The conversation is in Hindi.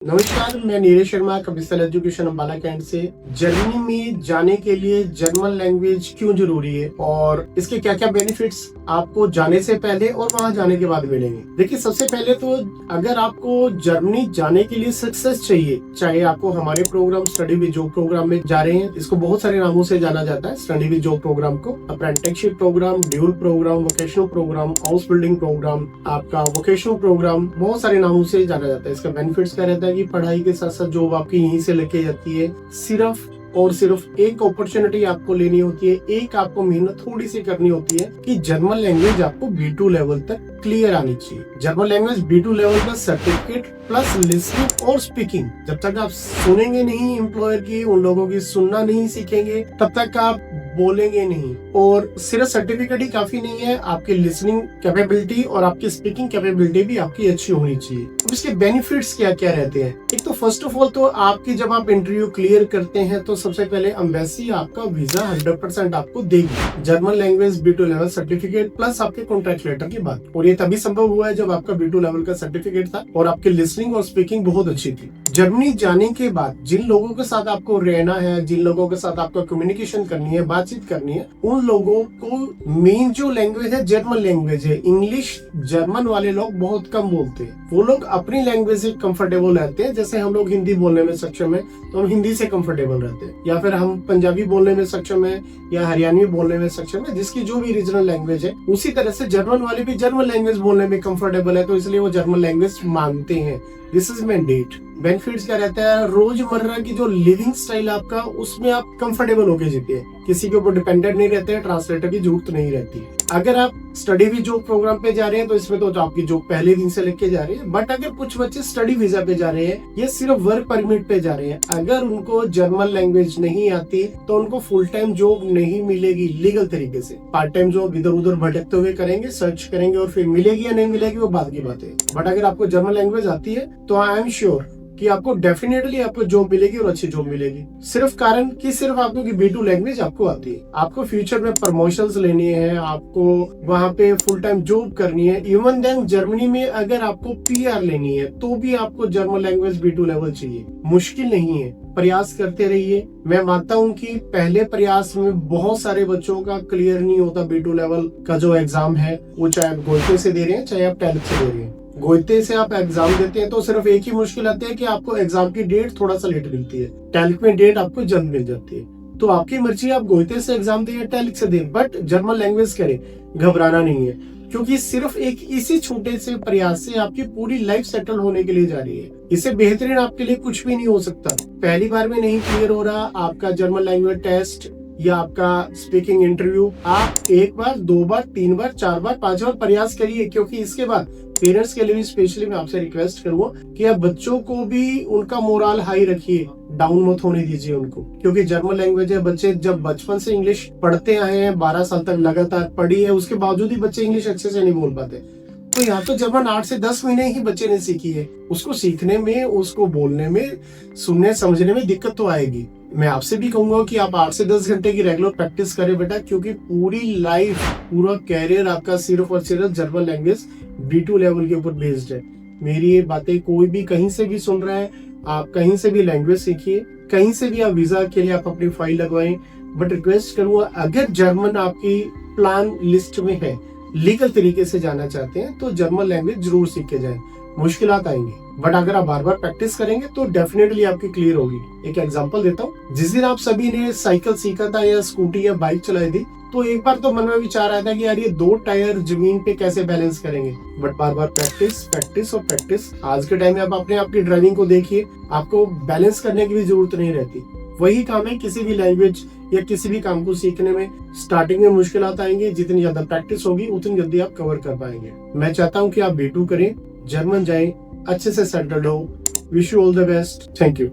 नमस्कार, मैं नीरज शर्मा कपिस्टल एजुकेशन अम्बाला कैंट से। जर्मनी में जाने के लिए जर्मन लैंग्वेज क्यों जरूरी है और इसके क्या क्या बेनिफिट्स आपको जाने से पहले और वहां जाने के बाद मिलेंगे। देखिए, सबसे पहले तो अगर आपको जर्मनी जाने के लिए सक्सेस चाहिए, चाहे आपको हमारे program study with job program में जा रहे हैं, इसको बहुत सारे नामों से जाना जाता है। स्टडी विद जॉब प्रोग्राम को apprenticeship program, dual program, vocational program, house building program, आपका वोकेशनल प्रोग्राम, बहुत सारे नामों से जाना जाता है। इसका बेनिफिट्स क्या रहता है कि पढ़ाई के साथ साथ जॉब आपकी यहीं से लेके जाती है। सिर्फ और सिर्फ एक अपॉर्चुनिटी आपको लेनी होती है, एक आपको मेहनत थोड़ी सी करनी होती है कि जर्मन लैंग्वेज आपको B2 लेवल तक क्लियर आनी चाहिए। जर्मन लैंग्वेज B2 लेवल का सर्टिफिकेट प्लस लिसनिंग और स्पीकिंग। जब तक आप सुनेंगे नहीं एम्प्लॉयर की, उन लोगों की सुनना नहीं सीखेंगे, तब तक आप बोलेंगे नहीं। और सिर्फ सर्टिफिकेट ही काफी नहीं है, आपकी लिसनिंग कैपेबिलिटी और आपकी स्पीकिंग कैपेबिलिटी भी आपकी अच्छी होनी चाहिए। अब इसके बेनिफिट्स क्या क्या रहते हैं? एक तो फर्स्ट ऑफ ऑल तो आपकी जब आप इंटरव्यू क्लियर करते हैं तो सबसे पहले एम्बेसी आपका वीजा 100% आपको देगी। German language B2 level certificate plus आपके कॉन्ट्रैक्ट लेटर की बात, और ये तभी संभव हुआ है जब आपका B2 लेवल का सर्टिफिकेट था और आपकी लिसनिंग और स्पीकिंग बहुत अच्छी थी। जर्मनी जाने के बाद जिन लोगों के साथ आपको रहना है, जिन लोगों के साथ आपको कम्युनिकेशन करनी है, बातचीत करनी है, उन लोगों को मेन जो लैंग्वेज है जर्मन लैंग्वेज है। इंग्लिश जर्मन वाले लोग बहुत कम बोलते हैं, वो लोग अपनी लैंग्वेज से कंफर्टेबल रहते हैं। जैसे हम लोग हिंदी बोलने में सक्षम है तो हम हिंदी से कंफर्टेबल रहते हैं, या फिर हम पंजाबी बोलने में सक्षम है या हरियाणवी बोलने में सक्षम है, जिसकी जो भी रीजनल लैंग्वेज है। उसी तरह से जर्मन वाले भी जर्मन लैंग्वेज बोलने में कंफर्टेबल है, तो इसलिए वो जर्मन लैंग्वेज मांगते हैं। This is mandate. बेनिफिट्स क्या रहता है? रोजमर्रा की जो लिविंग स्टाइल आपका, उसमें आप कंफर्टेबल होके जीते हैं, किसी के ऊपर डिपेंडेंट नहीं रहते हैं, ट्रांसलेटर की जरूरत नहीं रहती। अगर आप स्टडी विद जॉब प्रोग्राम पे जा रहे हैं तो इसमें तो आपकी जॉब पहले दिन से लेके जा रहे हैं। बट अगर कुछ बच्चे स्टडी वीजा पे जा रहे हैं, ये सिर्फ वर्क परमिट पे जा रहे हैं, अगर उनको जर्मन लैंग्वेज नहीं आती तो उनको फुल टाइम जॉब नहीं मिलेगी लीगल तरीके से। पार्ट टाइम जॉब इधर उधर भटकते हुए करेंगे, सर्च करेंगे और फिर मिलेगी या नहीं मिलेगी वो बाद की बात है। बट अगर आपको जर्मन लैंग्वेज आती है तो आई एम श्योर कि आपको डेफिनेटली आपको जॉब मिलेगी और अच्छी जॉब मिलेगी। सिर्फ कारण कि सिर्फ आपको कि B2 लैंग्वेज आपको आती है। आपको फ्यूचर में प्रमोशंस लेनी है, आपको वहां पे फुल टाइम जॉब करनी है। इवन देन जर्मनी में अगर आपको PR लेनी है तो भी आपको जर्मन लैंग्वेज B2 लेवल चाहिए। मुश्किल नहीं है, प्रयास करते रहिए। मैं मानता हूं कि पहले प्रयास में बहुत सारे बच्चों का क्लियर नहीं होता B2 लेवल का जो एग्जाम है, वो चाहे आप गोइते से दे रहे हैं चाहे आप टैलिक से दे रहे हैं। गोइते से आप एग्जाम देते हैं तो सिर्फ एक ही मुश्किल आती है कि आपको एग्जाम की डेट थोड़ा सा लेट मिलती है, टैलिक में डेट आपको जल्द मिल जाती है। तो आपकी मर्जी, आप गोइते से एग्जाम दें या टैलिक से दें, बट जर्मन लैंग्वेज करें, घबराना नहीं है, क्योंकि सिर्फ एक इसी छोटे से प्रयास से आपकी पूरी लाइफ सेटल होने के लिए जा रही है। इससे बेहतरीन आपके लिए कुछ भी नहीं हो सकता। पहली बार में नहीं क्लियर हो रहा आपका जर्मन लैंग्वेज टेस्ट या आपका स्पीकिंग इंटरव्यू, आप एक बार, 2 बार, 3 बार, 4 बार, 5 बार प्रयास करिए, क्योंकि इसके बाद पेरेंट्स के लिए भी स्पेशली मैं आपसे रिक्वेस्ट करूंगा कि आप बच्चों को भी उनका मोरल हाई रखिए, डाउन मत होने दीजिए उनको, क्योंकि जर्मन लैंग्वेज है। बच्चे जब बचपन से इंग्लिश पढ़ते आए हैं, 12 साल तक लगातार पढ़ी है, उसके बावजूद ही बच्चे इंग्लिश अच्छे से नहीं बोल पाते। तो यहाँ तो जर्मन 8 से 10 महीने ही बच्चे ने सीखी है, उसको सीखने में, उसको बोलने में, सुनने समझने में दिक्कत तो आएगी। मैं आपसे भी कहूंगा कि आप 8 से 10 घंटे की रेगुलर प्रैक्टिस करें बेटा, क्योंकि पूरी लाइफ, पूरा कैरियर आपका सिर्फ और सिर्फ जर्मन लैंग्वेज B2 लेवल के ऊपर बेस्ड है। मेरी ये बातें कोई भी कहीं से भी सुन रहा है, आप कहीं से भी लैंग्वेज सीखिए, कहीं से भी आप वीजा के लिए आप अपनी फाइल लगवाएं। बट रिक्वेस्ट करूंगा, अगर जर्मन आपकी प्लान लिस्ट में है, लीगल तरीके से जाना चाहते हैं, तो जर्मन लैंग्वेज जरूर सीख के जाएं। मुश्किलात आएंगी, बट अगर आप बार बार प्रैक्टिस करेंगे तो डेफिनेटली आपकी क्लियर होगी। एक एग्जांपल देता हूँ, जिस दिन आप सभी ने साइकिल सीखा था या स्कूटी या बाइक चलाई थी, तो एक बार तो मन में विचार आया था कि यार ये 2 टायर जमीन पे कैसे बैलेंस करेंगे। But bar bar practice, practice और प्रैक्टिस। आज के टाइम में आप अपने आप की ड्राइविंग को देखिए, आपको बैलेंस करने की भी जरूरत नहीं रहती। वही काम है किसी भी लैंग्वेज या किसी भी काम को सीखने में। स्टार्टिंग में मुश्किलात आएंगी, जितनी ज्यादा प्रैक्टिस होगी उतनी जल्दी आप कवर कर पाएंगे। मैं चाहता हूँ कि आप B2 करें, जर्मन जाएं, अच्छे से सेटल्ड हो। Wish you all the best. Thank you.